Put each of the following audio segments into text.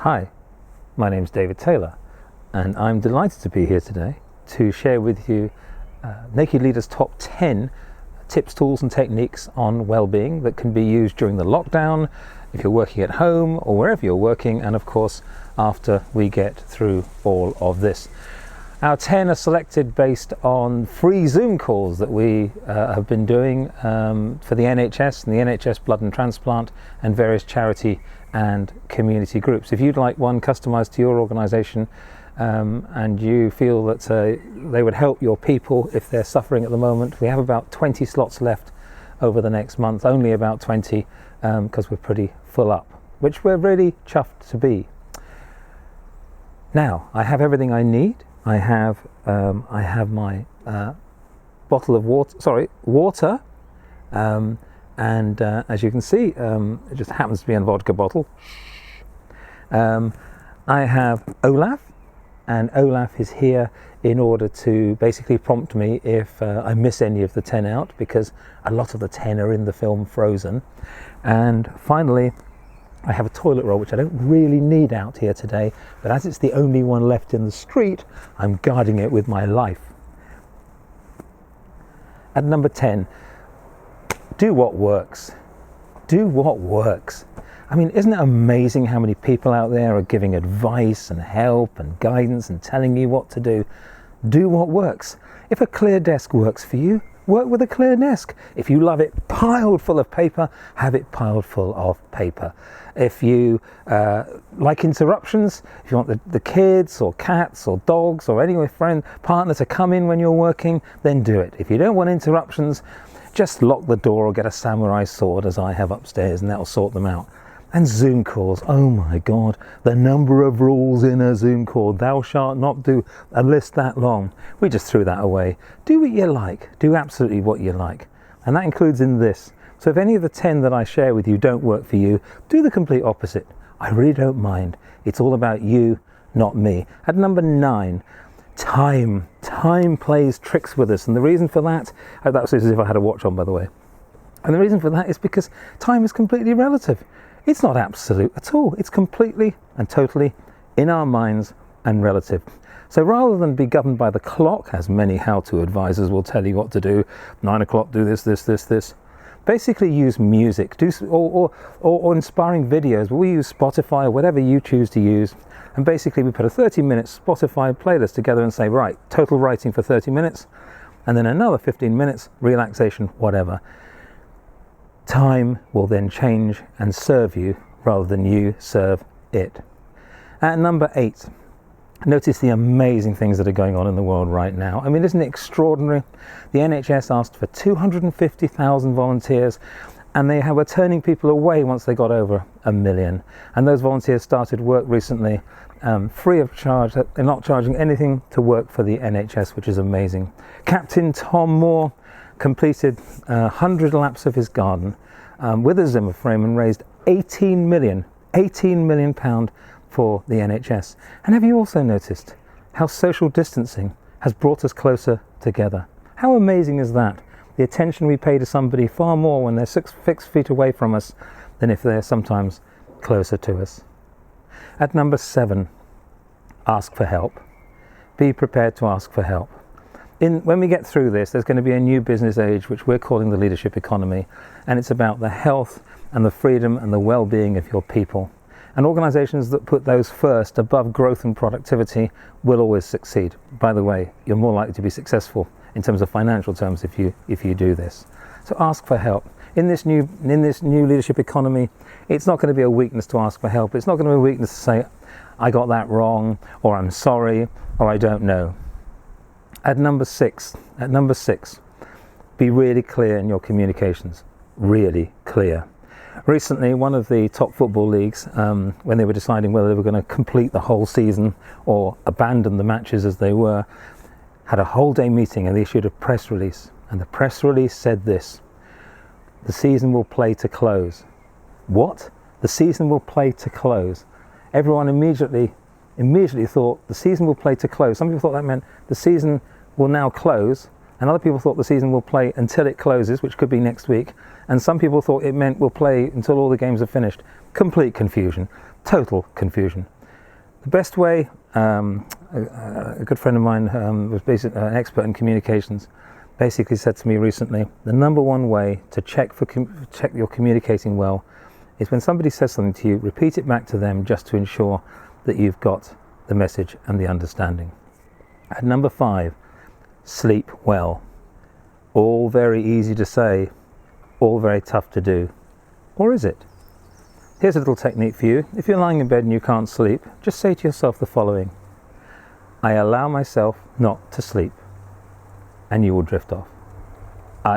Hi, my name's David Taylor, and I'm delighted to be here today to share with you Naked Leader's top 10 tips, tools and techniques on well-being that can be used during the lockdown, if you're working at home or wherever you're working, and of course after we get through all of this. Our 10 are selected based on free Zoom calls that we have been doing for the NHS and the NHS Blood and Transplant and various charity and community groups. If you'd like one customized to your organisation and you feel that they would help your people if they're suffering at the moment, we have about 20 slots left over the next month, only about 20 because we're pretty full up, which we're really chuffed to be. Now, I have everything I need. I have my bottle of water, and as you can see, it just happens to be a vodka bottle. I have Olaf, and Olaf is here in order to basically prompt me if I miss any of the 10 out, because a lot of the 10 are in the film Frozen. And finally, I have a toilet roll, which I don't really need out here today, but as it's the only one left in the street, I'm guarding it with my life. At number 10, do what works. Do what works. I mean, isn't it amazing how many people out there are giving advice and help and guidance and telling you what to do? Do what works. If a clear desk works for you, work with a clear desk. If you love it piled full of paper, have it piled full of paper. If you like interruptions, if you want the kids or cats or dogs or any partner to come in when you're working, then do it. If you don't want interruptions, just lock the door or get a samurai sword, as I have upstairs, and that'll sort them out. And Zoom calls, oh my God, the number of rules in a Zoom call. Thou shalt not do a list that long. We just threw that away. Do what you like. Do absolutely what you like. And that includes in this. So if any of the 10 that I share with you don't work for you, do the complete opposite. I really don't mind. It's all about you, not me. At number 9, time. Time plays tricks with us. And the reason for that, that's as if I had a watch on, by the way. And the reason for that is because time is completely relative. It's not absolute at all. It's completely and totally in our minds and relative. So rather than be governed by the clock, as many how-to advisors will tell you what to do, 9 o'clock, do this, basically use music, or inspiring videos. We use Spotify or whatever you choose to use, and basically we put a 30-minute Spotify playlist together and say, right, total writing for 30 minutes, and then another 15 minutes, relaxation, whatever. Time will then change and serve you rather than you serve it. At number 8, notice the amazing things that are going on in the world right now. I mean, isn't it extraordinary? The NHS asked for 250,000 volunteers, and they were turning people away once they got over 1 million. And those volunteers started work recently free of charge. They're not charging anything to work for the NHS, which is amazing. Captain Tom Moore completed 100 laps of his garden with a Zimmer frame and raised 18 million pound for the NHS. And have you also noticed how social distancing has brought us closer together? How amazing is that? The attention we pay to somebody far more when they're 6 feet away from us than if they're sometimes closer to us. At number 7, ask for help. Be prepared to ask for help. When we get through this, there's going to be a new business age, which we're calling the leadership economy, and it's about the health and the freedom and the well-being of your people. And organizations that put those first above growth and productivity will always succeed. By the way, you're more likely to be successful in terms of financial terms if you do this. So ask for help. In this new leadership economy, it's not going to be a weakness to ask for help. It's not going to be a weakness to say, I got that wrong, or I'm sorry, or I don't know. At number 6, be really clear in your communications. Really clear. Recently, one of the top football leagues, when they were deciding whether they were going to complete the whole season or abandon the matches as they were, had a whole day meeting and they issued a press release. And the press release said this: the season will play to close. What? The season will play to close. Everyone immediately thought the season will play to close. Some people thought that meant the season will now close And other people thought the season will play until it closes, which could be next week. And some people thought it meant we'll play until all the games are finished. Complete confusion, total confusion. The best way, a good friend of mine was basically an expert in communications, basically said to me recently, the number one way to check you're communicating well is when somebody says something to you, repeat it back to them just to ensure that you've got the message and the understanding. At number 5, sleep well. All very easy to say, all very tough to do. Or is it? Here's a little technique for you. If you're lying in bed and you can't sleep, just say to yourself the following: I allow myself not to sleep, and you will drift off.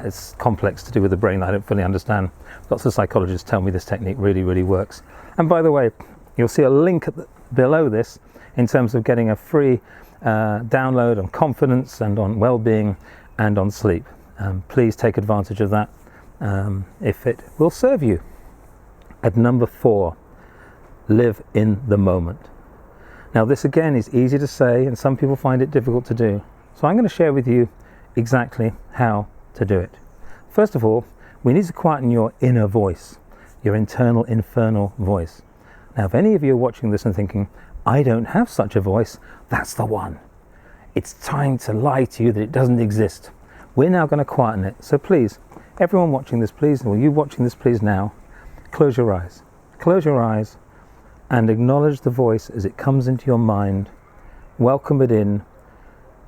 It's complex to do with the brain that I don't fully understand. Lots of psychologists tell me this technique really, really works. And by the way, you'll see a link below this in terms of getting a free download on confidence and on well-being and on sleep. Please take advantage of that if it will serve you. At number 4, live in the moment. Now this again is easy to say and some people find it difficult to do. So I'm going to share with you exactly how to do it. First of all, we need to quieten your inner voice, your internal infernal voice. Now if any of you are watching this and thinking, I don't have such a voice, that's the one. It's trying to lie to you that it doesn't exist. We're now going to quieten it. So please, everyone watching this, please, or you watching this, please now, close your eyes. Close your eyes and acknowledge the voice as it comes into your mind. Welcome it in,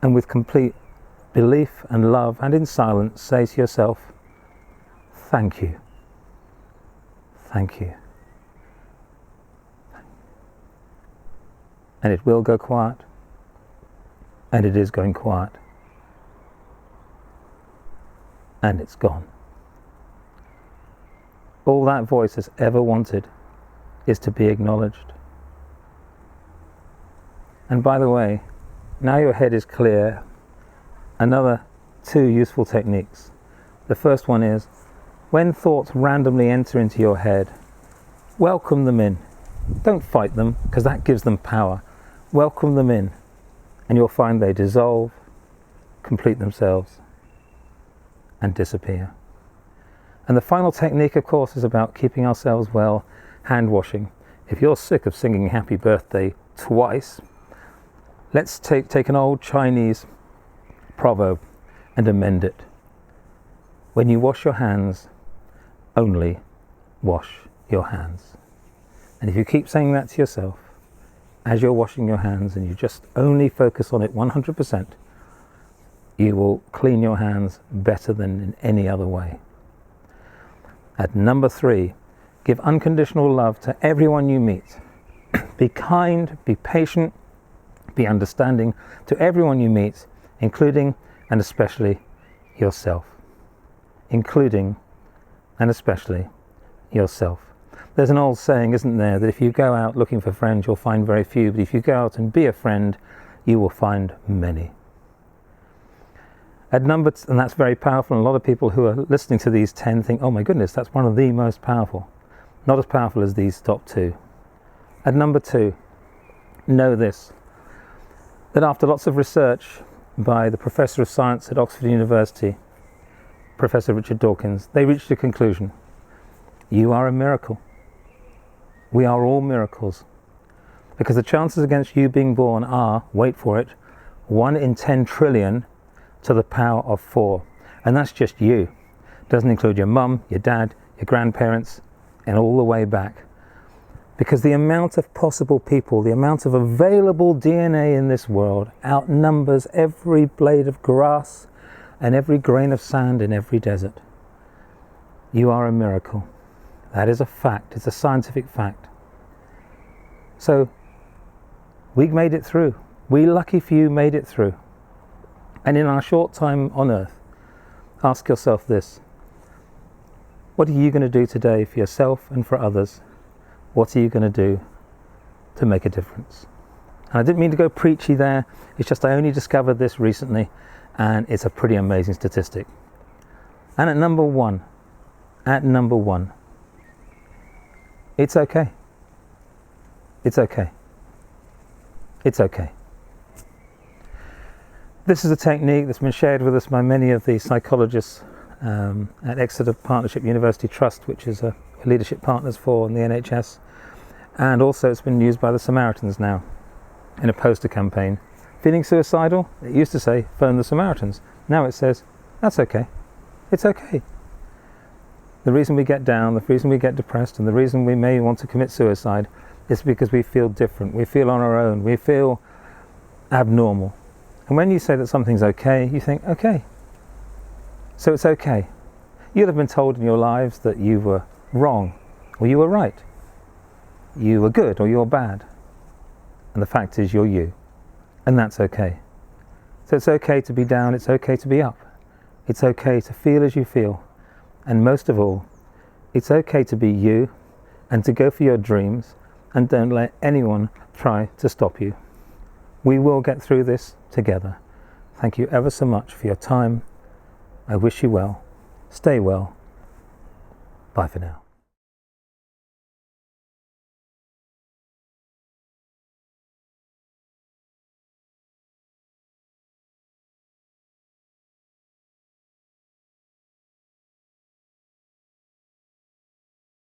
and with complete belief and love and in silence, say to yourself, thank you. Thank you. And it will go quiet, and it is going quiet, and it's gone. All that voice has ever wanted is to be acknowledged. And by the way, now your head is clear, another 2 useful techniques. The first one is, when thoughts randomly enter into your head, welcome them in. Don't fight them, because that gives them power. Welcome them in, and you'll find they dissolve, complete themselves, and disappear. And the final technique, of course, is about keeping ourselves well, hand washing. If you're sick of singing happy birthday twice, let's take an old Chinese proverb and amend it. When you wash your hands, only wash your hands. And if you keep saying that to yourself as you're washing your hands and you just only focus on it 100%, you will clean your hands better than in any other way. At number 3, give unconditional love to everyone you meet. Be kind, be patient, be understanding to everyone you meet, including and especially yourself. Including and especially yourself. There's an old saying, isn't there, that if you go out looking for friends, you'll find very few, but if you go out and be a friend, you will find many. And that's very powerful, and a lot of people who are listening to these 10 think, oh my goodness, that's one of the most powerful. Not as powerful as these top 2. At number 2, know this, that after lots of research by the Professor of Science at Oxford University, Professor Richard Dawkins, they reached a conclusion. You are a miracle. We are all miracles. Because the chances against you being born are, wait for it, 1 in 10 trillion to the power of 4. And that's just you. Doesn't include your mum, your dad, your grandparents, and all the way back. Because the amount of possible people, the amount of available DNA in this world outnumbers every blade of grass and every grain of sand in every desert. You are a miracle. That is a fact. It's a scientific fact. So, we made it through. We, lucky few, made it through. And in our short time on earth, ask yourself this. What are you going to do today for yourself and for others? What are you going to do to make a difference? And I didn't mean to go preachy there. It's just I only discovered this recently, and it's a pretty amazing statistic. And at number one, it's okay. It's okay. It's okay. This is a technique that's been shared with us by many of the psychologists at Exeter Partnership University Trust, which is a leadership partners for in the NHS, and also it's been used by the Samaritans now in a poster campaign. Feeling suicidal? It used to say, phone the Samaritans. Now it says, that's okay. It's okay. The reason we get down, the reason we get depressed, and the reason we may want to commit suicide is because we feel different, we feel on our own, we feel abnormal. And when you say that something's okay, you think, okay, so it's okay. You'll have been told in your lives that you were wrong, or you were right. You were good, or you're bad. And the fact is, you're you. And that's okay. So it's okay to be down, it's okay to be up. It's okay to feel as you feel. And most of all, it's okay to be you and to go for your dreams, and don't let anyone try to stop you. We will get through this together. Thank you ever so much for your time. I wish you well. Stay well. Bye for now.